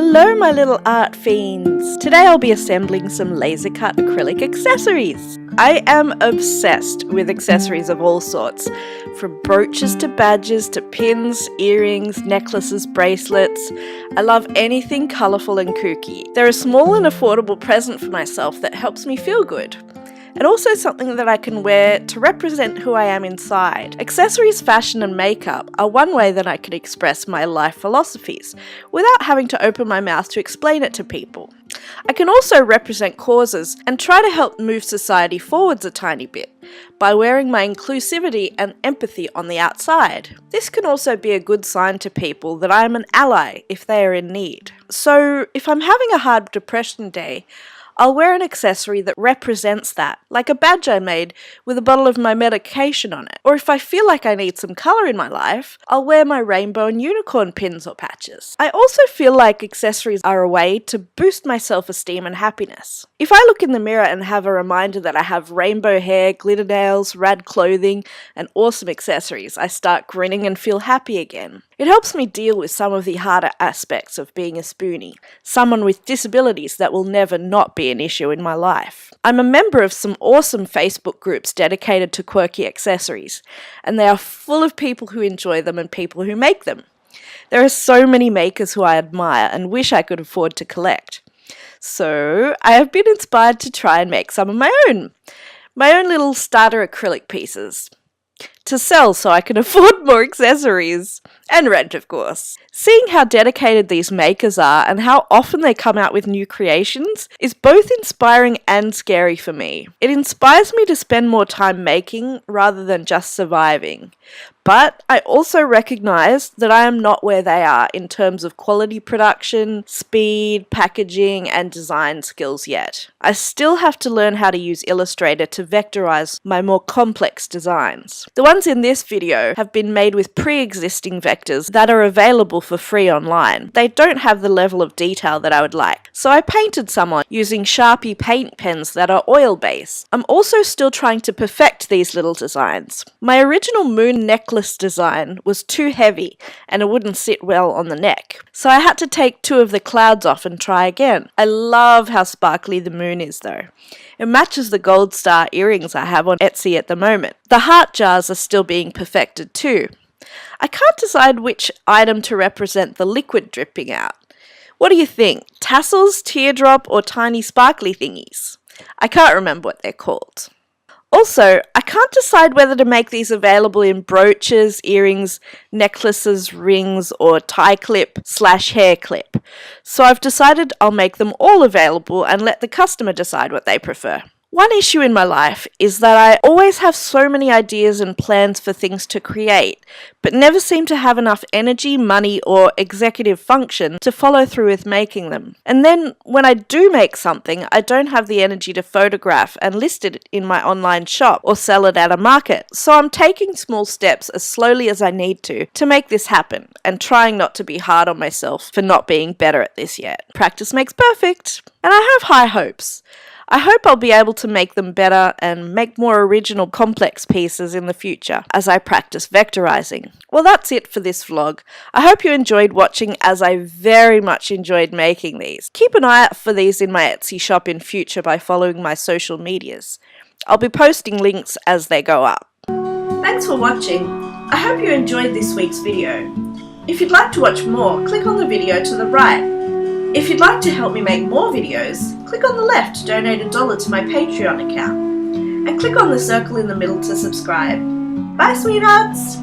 Hello my little art fiends! Today I'll be assembling some laser cut acrylic accessories. I am obsessed with accessories of all sorts, from brooches to badges to pins, earrings, necklaces, bracelets. I love anything colourful and kooky. They're a small and affordable present for myself that helps me feel good. And also something that I can wear to represent who I am inside. Accessories, fashion and makeup are one way that I can express my life philosophies without having to open my mouth to explain it to people. I can also represent causes and try to help move society forwards a tiny bit by wearing my inclusivity and empathy on the outside. This can also be a good sign to people that I am an ally if they are in need. So if I'm having a hard depression day, I'll wear an accessory that represents that, like a badge I made with a bottle of my medication on it. Or if I feel like I need some colour in my life, I'll wear my rainbow and unicorn pins or patches. I also feel like accessories are a way to boost my self-esteem and happiness. If I look in the mirror and have a reminder that I have rainbow hair, glitter nails, rad clothing, and awesome accessories, I start grinning and feel happy again. It helps me deal with some of the harder aspects of being a spoonie, someone with disabilities that will never not be an issue in my life. I'm a member of some awesome Facebook groups dedicated to quirky accessories, and they are full of people who enjoy them and people who make them. There are so many makers who I admire and wish I could afford to collect. So I have been inspired to try and make some of my own little starter acrylic pieces to sell so I can afford more accessories. And rent, of course. Seeing how dedicated these makers are and how often they come out with new creations is both inspiring and scary for me. It inspires me to spend more time making rather than just surviving. But I also recognise that I am not where they are in terms of quality production, speed, packaging, and design skills yet. I still have to learn how to use Illustrator to vectorize my more complex designs. The ones in this video have been made with pre-existing vectors that are available for free online. They don't have the level of detail that I would like, so I painted some on using Sharpie paint pens that are oil-based. I'm also still trying to perfect these little designs. My original moon necklace design was too heavy and it wouldn't sit well on the neck, so I had to take two of the clouds off and try again. I love how sparkly the moon is though. It matches the gold star earrings I have on Etsy at the moment. The heart jars are still being perfected too. I can't decide which item to represent the liquid dripping out. What do you think? Tassels, teardrop, or tiny sparkly thingies? I can't remember what they're called. Also, I can't decide whether to make these available in brooches, earrings, necklaces, rings, or tie clip / hair clip. So I've decided I'll make them all available and let the customer decide what they prefer. One issue in my life is that I always have so many ideas and plans for things to create, but never seem to have enough energy, money, or executive function to follow through with making them. And then when I do make something, I don't have the energy to photograph and list it in my online shop or sell it at a market. So I'm taking small steps as slowly as I need to make this happen, and trying not to be hard on myself for not being better at this yet. Practice makes perfect, and I have high hopes. I hope I'll be able to make them better and make more original complex pieces in the future as I practice vectorizing. Well, that's it for this vlog. I hope you enjoyed watching, as I very much enjoyed making these. Keep an eye out for these in my Etsy shop in future by following my social medias. I'll be posting links as they go up. Thanks for watching. I hope you enjoyed this week's video. If you'd like to watch more, click on the video to the right. If you'd like to help me make more videos, click on the left to donate $1 to my Patreon account, and click on the circle in the middle to subscribe. Bye, sweethearts!